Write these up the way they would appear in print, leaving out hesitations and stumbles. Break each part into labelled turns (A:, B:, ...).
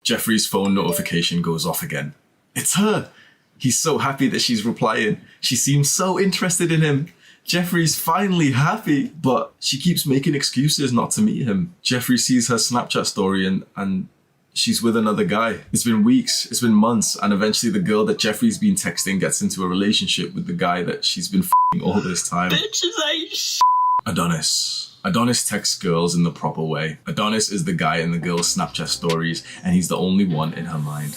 A: Jeffrey's phone notification goes off again. It's her. He's so happy that she's replying. She seems so interested in him. Jeffrey's finally happy, but she keeps making excuses not to meet him. Jeffrey sees her Snapchat story and she's with another guy. It's been weeks, it's been months, and eventually the girl that Jeffrey's been texting gets into a relationship with the guy that she's been f***ing all this time.
B: Bitches ain't sh**.
A: Adonis. Adonis texts girls in the proper way. Adonis is the guy in the girl's Snapchat stories, and he's the only one in her mind.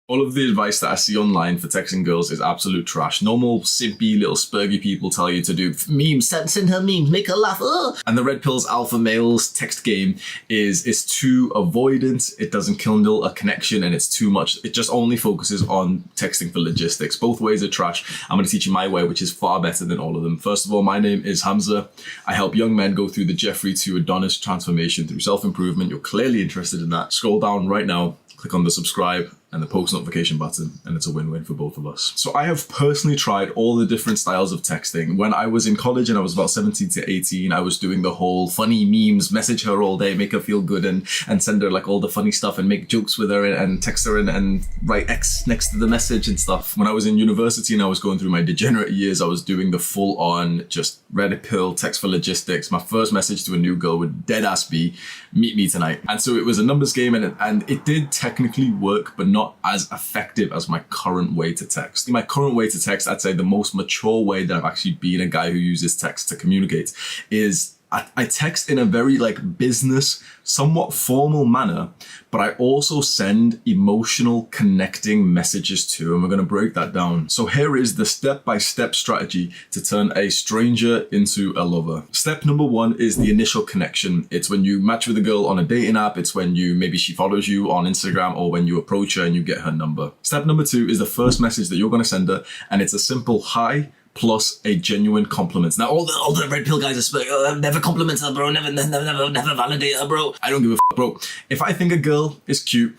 A: All of the advice that I see online for texting girls is absolute trash. Normal, simpy, little spurgy people tell you to do memes, send her memes, make her laugh. And the red pill's alpha male's text game is too avoidant, it doesn't kindle a connection, and it's too much. It just only focuses on texting for logistics. Both ways are trash. I'm going to teach you my way, which is far better than all of them. First of all, my name is Hamza. I help young men go through the Jeffrey to Adonis transformation through self-improvement. You're clearly interested in that. Scroll down right now, click on the subscribe and the post notification button, and it's a win-win for both of us. So I have personally tried all the different styles of texting. When I was in college and I was about 17 to 18, I was doing the whole funny memes, message her all day, make her feel good, and send her like all the funny stuff and make jokes with her and text her and write X next to the message and stuff. When I was in university and I was going through my degenerate years, I was doing the full-on just red pill text for logistics. My first message to a new girl would dead ass be, meet me tonight. And so it was a numbers game, and it did technically work, but not as effective as my current way to text. My current way to text, I'd say the most mature way that I've actually been a guy who uses text to communicate, is I text in a very like business, somewhat formal manner, but I also send emotional connecting messages too, and we're going to break that down. So here is the step-by-step strategy to turn a stranger into a lover. Step number one is the initial connection. It's when you match with a girl on a dating app. It's when maybe she follows you on Instagram, or when you approach her and you get her number. Step number two is the first message that you're going to send her, and it's a simple hi plus a genuine compliment. Now, all the red pill guys are never compliment her, bro. Never validate her, bro. I don't give a f, bro. If I think a girl is cute,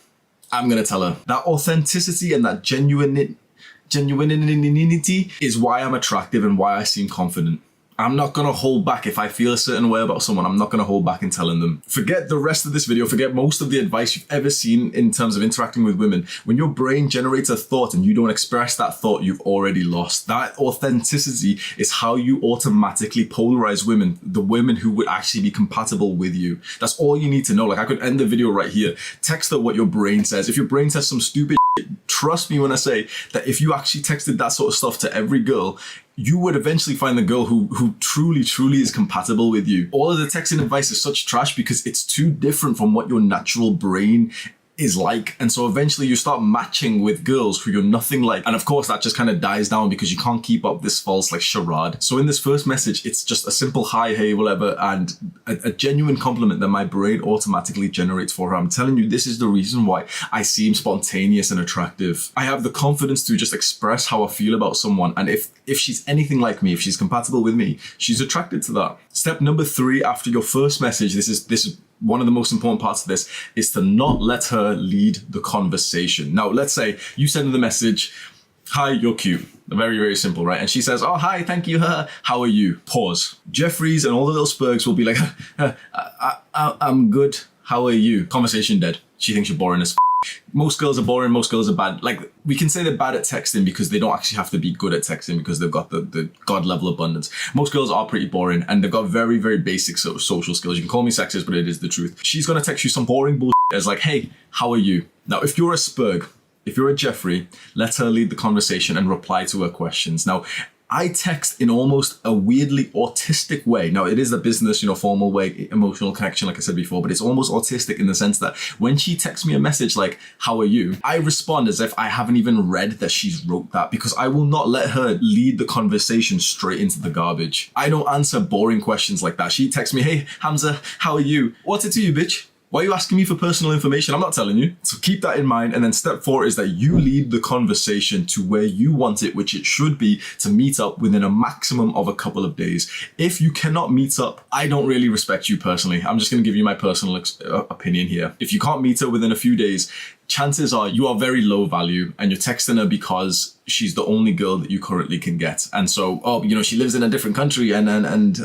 A: I'm gonna tell her. That authenticity and that genuinity is why I'm attractive and why I seem confident. I'm not going to hold back. If I feel a certain way about someone, I'm not going to hold back in telling them. Forget the rest of this video. Forget most of the advice you've ever seen in terms of interacting with women. When your brain generates a thought and you don't express that thought, you've already lost. That authenticity is how you automatically polarize women, the women who would actually be compatible with you. That's all you need to know. Like, I could end the video right here. Text her what your brain says. If your brain says some stupid shit, trust me when I say that if you actually texted that sort of stuff to every girl, you would eventually find the girl who truly is compatible with you. All of the texting advice is such trash because it's too different from what your natural brain is like. And so eventually you start matching with girls who you're nothing like. And of course that just kind of dies down because you can't keep up this false like charade. So in this first message, it's just a simple hi, hey, whatever, and a genuine compliment that my brain automatically generates for her. I'm telling you, this is the reason why I seem spontaneous and attractive. I have the confidence to just express how I feel about someone. And if she's anything like me, if she's compatible with me, she's attracted to that. Step number three, after your first message, this is one of the most important parts of this, is to not let her lead the conversation. Now, let's say you send her the message, hi, you're cute. Very simple, right? And she says, oh, hi, thank you, how are you? Pause. Jeffries and all the little spurgs will be like, I'm good, how are you? Conversation dead. She thinks you're boring as f. Most girls are boring, most girls are bad. Like, we can say they're bad at texting because they don't actually have to be good at texting because they've got the God level abundance. Most girls are pretty boring and they've got very basic sort of social skills. You can call me sexist, but it is the truth. She's gonna text you some boring bullshit as like, hey, how are you? Now, if you're a spurg, if you're a Jeffrey, let her lead the conversation and reply to her questions. Now, I text in almost a weirdly autistic way. Now, it is a business, formal way, emotional connection, like I said before, but it's almost autistic in the sense that when she texts me a message like, how are you? I respond as if I haven't even read that she's wrote that, because I will not let her lead the conversation straight into the garbage. I don't answer boring questions like that. She texts me, hey, Hamza, how are you? What's it to you, bitch? Why are you asking me for personal information? I'm not telling you. So keep that in mind. And then step 4 is that you lead the conversation to where you want it, which it should be to meet up within a maximum of a couple of days. If you cannot meet up, I don't really respect you personally. I'm just going to give you my personal opinion here. If you can't meet her within a few days, chances are you are very low value and you're texting her because she's the only girl that you currently can get. And so, oh, you know, she lives in a different country and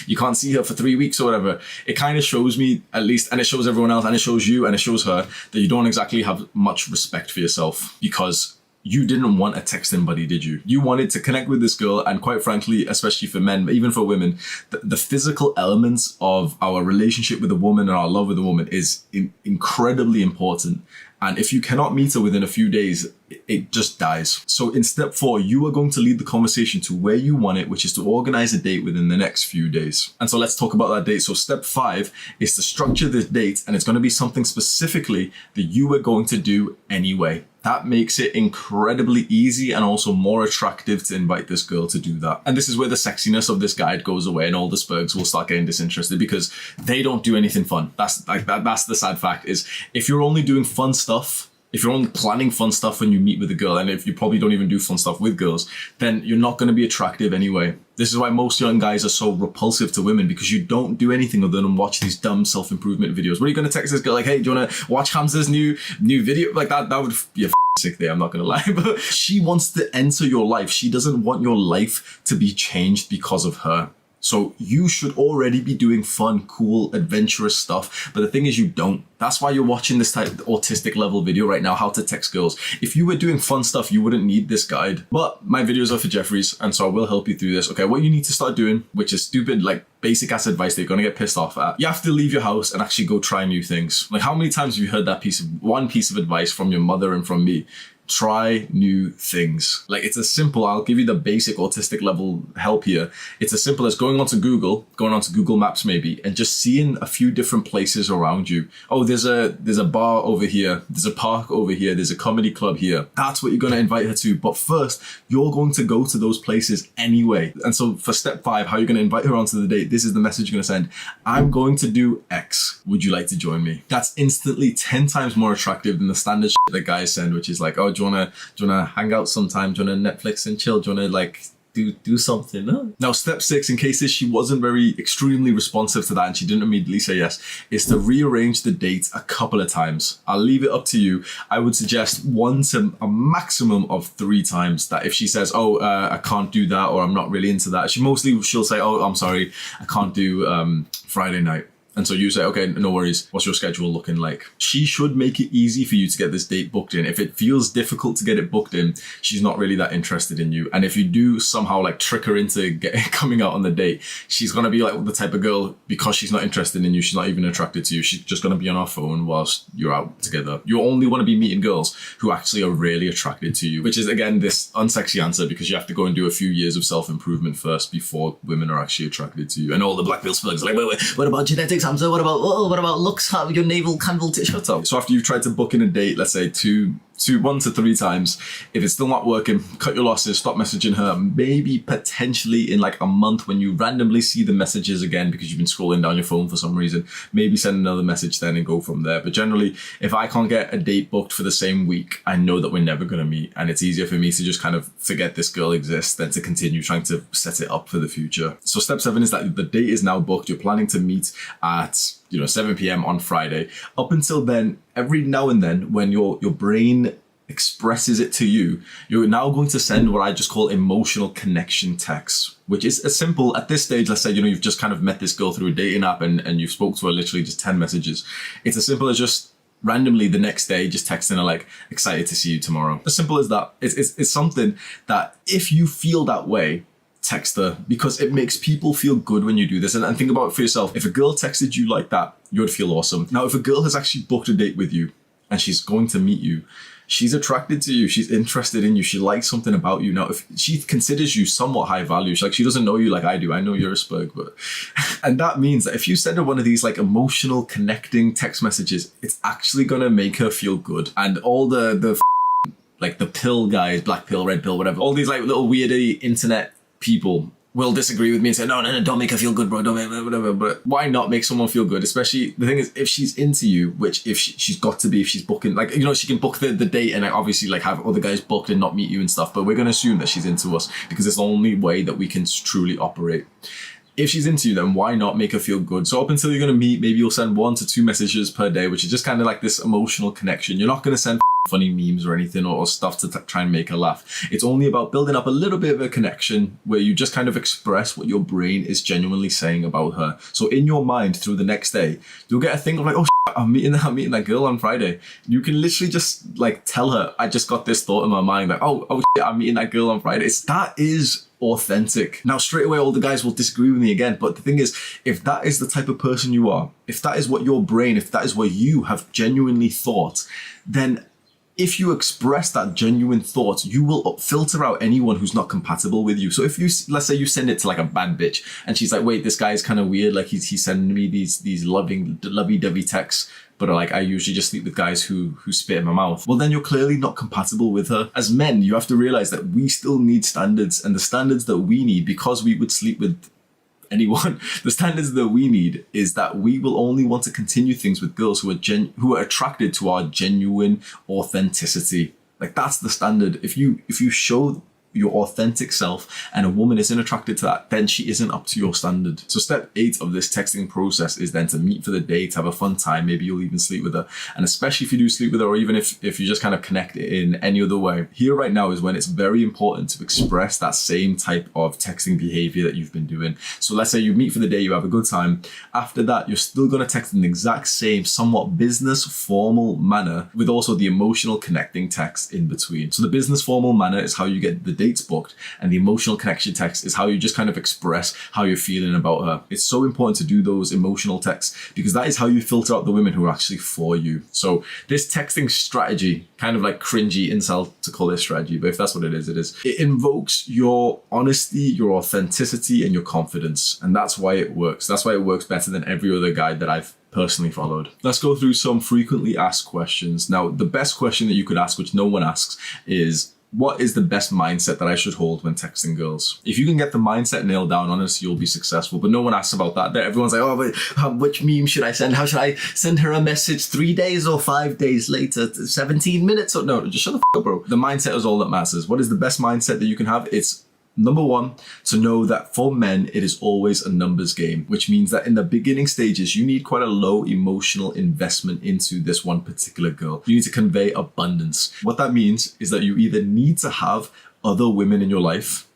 A: you can't see her for 3 weeks or whatever. It kind of shows me, at least, and it shows everyone else, and it shows you and it shows her that you don't exactly have much respect for yourself, because you didn't want a texting buddy, did you? You wanted to connect with this girl, and quite frankly, especially for men, but even for women, the physical elements of our relationship with a woman and our love with a woman is incredibly important. And if you cannot meet her within a few days, it just dies. So in step 4, you are going to lead the conversation to where you want it, which is to organize a date within the next few days. And so let's talk about that date. So step 5 is to structure the date, and it's going to be something specifically that you are going to do anyway. That makes it incredibly easy and also more attractive to invite this girl to do that. And this is where the sexiness of this guide goes away and all the spurgs will start getting disinterested, because they don't do anything fun. That's the sad fact, is if you're only doing fun stuff, if you're only planning fun stuff when you meet with a girl, and if you probably don't even do fun stuff with girls, then you're not going to be attractive anyway. This is why most young guys are so repulsive to women, because you don't do anything other than watch these dumb self-improvement videos. What are you going to text this girl like, hey, do you want to watch Hamza's new video? Like that would be a sick day, I'm not going to lie. But she wants to enter your life. She doesn't want your life to be changed because of her. So you should already be doing fun, cool, adventurous stuff. But the thing is, you don't. That's why you're watching this type of autistic level video right now, how to text girls. If you were doing fun stuff, you wouldn't need this guide. But my videos are for Jeffries, and so I will help you through this. Okay, what you need to start doing, which is stupid, like basic ass advice that you're gonna get pissed off at. You have to leave your house and actually go try new things. Like, how many times have you heard that one piece of advice from your mother and from me? Try new things. Like, it's as simple, I'll give you the basic autistic level help here. It's as simple as going onto Google Maps maybe, and just seeing a few different places around you. Oh, there's a bar over here, there's a park over here, there's a comedy club here. That's what you're gonna invite her to. But first, you're going to go to those places anyway. And so for step 5, how you're gonna invite her onto the date, this is the message you're gonna send. I'm going to do X. Would you like to join me? That's instantly 10 times more attractive than the standard shit that guys send, which is like, oh, do you wanna hang out sometime? Do you wanna Netflix and chill? Do you wanna like do something? No. Now, step 6, in case she wasn't very extremely responsive to that and she didn't immediately say yes, is to rearrange the date a couple of times. I'll leave it up to you. I would suggest 1 to a maximum of 3 times. That if she says, oh, I can't do that, or I'm not really into that, she'll say, oh, I'm sorry, I can't do Friday night. And so you say, okay, no worries. What's your schedule looking like? She should make it easy for you to get this date booked in. If it feels difficult to get it booked in, she's not really that interested in you. And if you do somehow like trick her into coming out on the date, she's going to be like the type of girl, because she's not interested in you, she's not even attracted to you, she's just going to be on her phone whilst you're out together. You only want to be meeting girls who actually are really attracted to you, which is, again, this unsexy answer, because you have to go and do a few years of self-improvement first before women are actually attracted to you. And all the black pill slugs are like, wait, what about genetics, Hamza? What about looks? How your navel candle shut up. So after you've tried to book in a date, let's say 1 to 3 times, if it's still not working, cut your losses, stop messaging her. Maybe potentially in like a month, when you randomly see the messages again because you've been scrolling down your phone for some reason, maybe send another message then and go from there. But generally, if I can't get a date booked for the same week, I know that we're never going to meet, and it's easier for me to just kind of forget this girl exists than to continue trying to set it up for the future. So step 7 is that the date is now booked. You're planning to meet at 7 p.m. on Friday. Up until then, every now and then, when your brain expresses it to you, you're now going to send what I just call emotional connection texts, which is as simple at this stage. Let's say, you've just kind of met this girl through a dating app and you've spoke to her literally just 10 messages. It's as simple as just randomly the next day, just texting her like, excited to see you tomorrow. As simple as that. It's something that if you feel that way, text her, because it makes people feel good when you do this. And think about it for yourself. If a girl texted you like that, you would feel awesome. Now, if a girl has actually booked a date with you and she's going to meet you, she's attracted to you, she's interested in you, she likes something about you. Now, if she considers you somewhat high value, she doesn't know you like I do. I know you're a spurg, but... And that means that if you send her one of these like emotional connecting text messages, it's actually going to make her feel good. And all the like the pill guys, black pill, red pill, whatever, all these like little weirdy internet people will disagree with me and say, no, don't make her feel good, bro, don't make whatever. But why not make someone feel good? Especially, the thing is, if she's into you, which if she's got to be, if she's booking, like, you know, she can book the date and like, obviously like have other guys booked and not meet you and stuff, but we're going to assume that she's into us because it's the only way that we can truly operate. If she's into you, then why not make her feel good? So up until you're going to meet, maybe you'll send 1 to 2 messages per day, which is just kind of like this emotional connection. You're not going to send funny memes or anything or stuff to try and make her laugh. It's only about building up a little bit of a connection where you just kind of express what your brain is genuinely saying about her. So in your mind through the next day, you'll get a thing of like, oh, I'm meeting that girl on Friday. You can literally just like tell her, I just got this thought in my mind, like, oh shit, I'm meeting that girl on Friday. That is authentic. Now, straight away, all the guys will disagree with me again. But the thing is, if that is the type of person you are, if that is what your brain, if that is what you have genuinely thought, then if you express that genuine thought, you will filter out anyone who's not compatible with you. So if you, let's say you send it to like a bad bitch and she's like, wait, this guy's kind of weird. Like he's sending me these lovey-dovey texts, but like I usually just sleep with guys who spit in my mouth. Well, then you're clearly not compatible with her. As men, you have to realize that we still need standards, and the standards that we need, because we would sleep with anyone, the standards that we need is that we will only want to continue things with girls who are attracted to our genuine authenticity. Like that's the standard. If you show your authentic self and a woman isn't attracted to that, then she isn't up to your standard. So step 8 of this texting process is then to meet for the day, to have a fun time. Maybe you'll even sleep with her. And especially if you do sleep with her, or even if you just kind of connect in any other way, here right now is when it's very important to express that same type of texting behavior that you've been doing. So let's say you meet for the day, you have a good time. After that, you're still going to text in the exact same, somewhat business formal manner, with also the emotional connecting text in between. So the business formal manner is how you get the dates booked, and the emotional connection text is how you just kind of express how you're feeling about her. It's so important to do those emotional texts because that is how you filter out the women who are actually for you. So this texting strategy, kind of like cringy incel to call it strategy, but if that's what it is, it is. It invokes your honesty, your authenticity, and your confidence, and that's why it works. That's why it works better than every other guide that I've personally followed. Let's go through some frequently asked questions. Now, the best question that you could ask, which no one asks, is what is the best mindset that I should hold when texting girls? If you can get the mindset nailed down, honestly, you'll be successful. But no one asks about that. Everyone's like, oh, but which meme should I send? How should I send her a message 3 days or 5 days later? 17 minutes? Or no, just shut the f up, bro. The mindset is all that matters. What is the best mindset that you can have? It's number 1, to know that for men, it is always a numbers game, which means that in the beginning stages, you need quite a low emotional investment into this one particular girl. You need to convey abundance. What that means is that you either need to have other women in your life,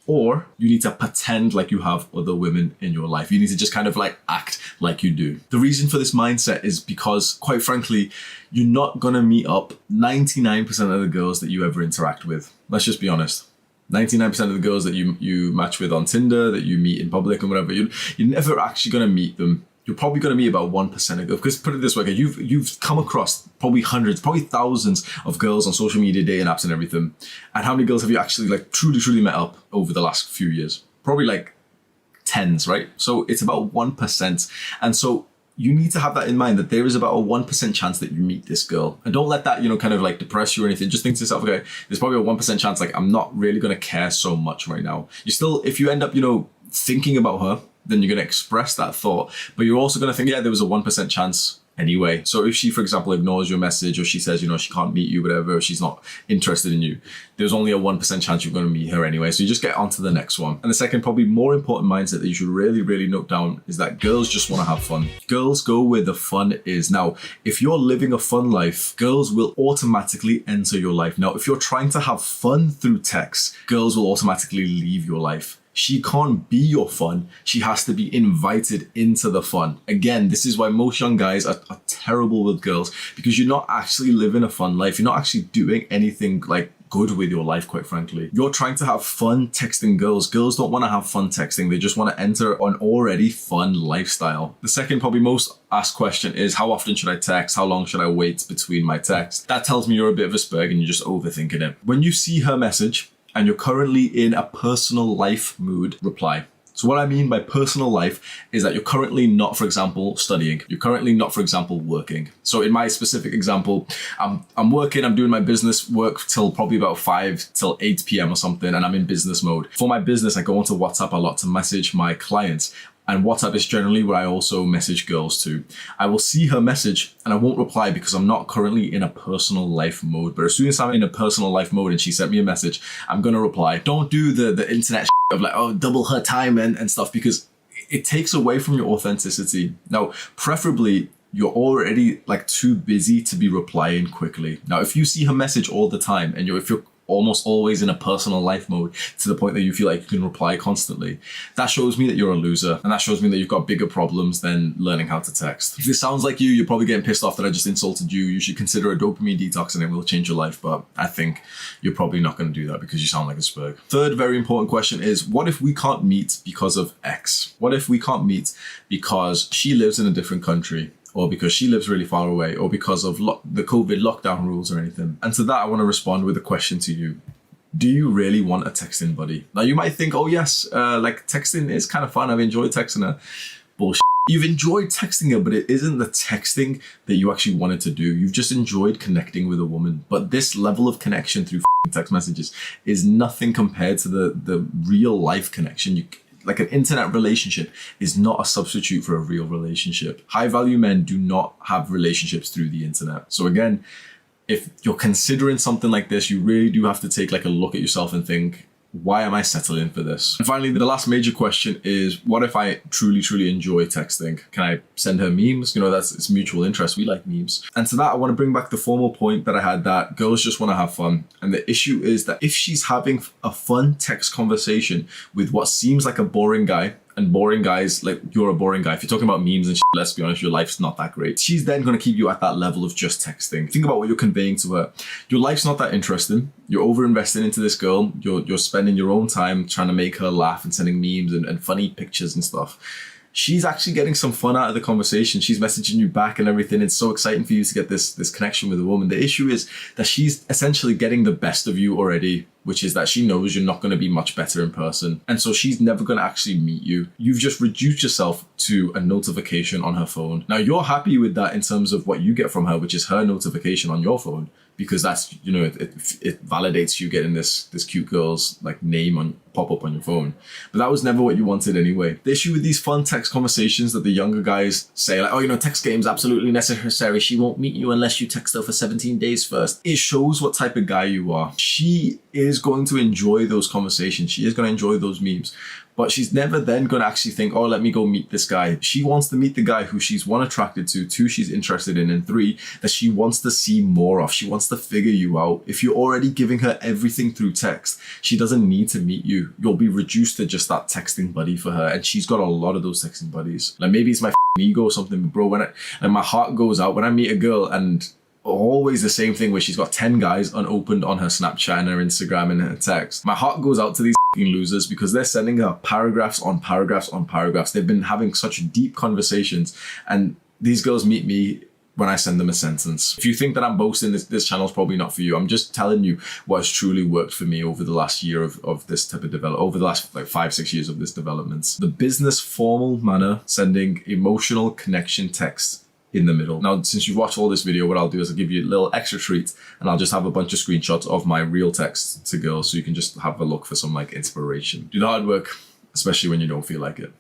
A: or you need to pretend like you have other women in your life. You need to just kind of like act like you do. The reason for this mindset is because, quite frankly, you're not gonna meet up 99% of the girls that you ever interact with. Let's just be honest. 99% of the girls that you match with on Tinder, that you meet in public and whatever, you're never actually going to meet them. You're probably going to meet about 1% of girls. Because put it this way, okay, you've come across probably hundreds, probably thousands of girls on social media, dating apps and everything. And how many girls have you actually like truly met up over the last few years? Probably like tens, right? So it's about 1%. And so you need to have that in mind, that there is about a 1% chance that you meet this girl. And don't let that, kind of like depress you or anything. Just think to yourself, okay, there's probably a 1% chance, like I'm not really going to care so much right now. You still, if you end up, thinking about her, then you're going to express that thought. But you're also going to think, yeah, there was a 1% chance anyway. So if she, for example, ignores your message, or she says, she can't meet you, whatever, or she's not interested in you, there's only a 1% chance you're going to meet her anyway. So you just get on to the next one. And the second, probably more important mindset that you should really, really note down is that girls just want to have fun. Girls go where the fun is. Now, if you're living a fun life, girls will automatically enter your life. Now, if you're trying to have fun through text, girls will automatically leave your life. She can't be your fun. She has to be invited into the fun. Again, this is why most young guys are terrible with girls, because you're not actually living a fun life. You're not actually doing anything like good with your life, quite frankly. You're trying to have fun texting girls. Girls don't want to have fun texting. They just want to enter an already fun lifestyle. The second, probably most asked question is, how often should I text? How long should I wait between my texts? That tells me you're a bit of a spurg and you're just overthinking it. When you see her message, and you're currently in a personal life mood, reply. So what I mean by personal life is that you're currently not, for example, studying. You're currently not, for example, working. So in my specific example, I'm working, I'm doing my business work till probably about 5 till 8 p.m. or something, and I'm in business mode. For my business, I go onto WhatsApp a lot to message my clients. And WhatsApp is generally where I also message girls too. I will see her message and I won't reply because I'm not currently in a personal life mode. But as soon as I'm in a personal life mode and she sent me a message, I'm going to reply. Don't do the internet of like, oh, double her time and stuff, because it takes away from your authenticity. Now, preferably, you're already like too busy to be replying quickly. Now, if you see her message all the time and if you're almost always in a personal life mode to the point that you feel like you can reply constantly, that shows me that you're a loser, and that shows me that you've got bigger problems than learning how to text. If this sounds like you're probably getting pissed off that I just insulted you. You should consider a dopamine detox and it will change your life, but I think you're probably not going to do that because you sound like a spurg. Third very important question is, what if we can't meet because of X? What if we can't meet because she lives in a different country, or because she lives really far away, or because of the COVID lockdown rules or anything? And to that, I want to respond with a question to you. Do you really want a texting buddy? Now, you might think, oh yes, like texting is kind of fun. I've enjoyed texting her. Bullshit. You've enjoyed texting her, but it isn't the texting that you actually wanted to do. You've just enjoyed connecting with a woman. But this level of connection through text messages is nothing compared to the real life connection. Like an internet relationship is not a substitute for a real relationship. High value men do not have relationships through the internet. So again, if you're considering something like this, you really do have to take like a look at yourself and think, why am I settling for this? And finally, the last major question is, what if I truly, truly enjoy texting? Can I send her memes? It's mutual interest. We like memes. And to that, I want to bring back the formal point that I had, that girls just want to have fun. And the issue is that if she's having a fun text conversation with what seems like a boring guy, and boring guys, like, you're a boring guy. If you're talking about memes and shit, let's be honest, your life's not that great. She's then going to keep you at that level of just texting. Think about what you're conveying to her. Your life's not that interesting. You're over-investing into this girl. You're spending your own time trying to make her laugh and sending memes and funny pictures and stuff. She's actually getting some fun out of the conversation. She's messaging you back and everything. It's so exciting for you to get this connection with a woman. The issue is that she's essentially getting the best of you already, which is that she knows you're not going to be much better in person. And so she's never going to actually meet you. You've just reduced yourself to a notification on her phone. Now, you're happy with that in terms of what you get from her, which is her notification on your phone, because that's, it validates you getting this cute girl's like name pop up on your phone. But that was never what you wanted anyway. The issue with these fun text conversations that the younger guys say, like, oh, text game's absolutely necessary. She won't meet you unless you text her for 17 days first. It shows what type of guy you are. She is going to enjoy those conversations. She is going to enjoy those memes. But she's never then going to actually think, oh, let me go meet this guy. She wants to meet the guy who she's, 1, attracted to, 2, she's interested in, and 3, that she wants to see more of. She wants to figure you out. If you're already giving her everything through text, she doesn't need to meet you. You'll be reduced to just that texting buddy for her. And she's got a lot of those texting buddies. Like, maybe it's my ego or something, but bro, and my heart goes out when I meet a girl, and always the same thing where she's got 10 guys unopened on her Snapchat and her Instagram and her text. My heart goes out to these losers because they're sending her paragraphs on paragraphs on paragraphs. They've been having such deep conversations, and these girls meet me when I send them a sentence. If you think that I'm boasting, this channel's probably not for you. I'm just telling you what has truly worked for me over the last year of this type of development, over the last like 5-6 years of this development. The business formal manner, sending emotional connection text in the middle. Now, since you've watched all this video, what I'll do is I'll give you a little extra treat, and I'll just have a bunch of screenshots of my real text to girls so you can just have a look for some like inspiration. Do the hard work, especially when you don't feel like it.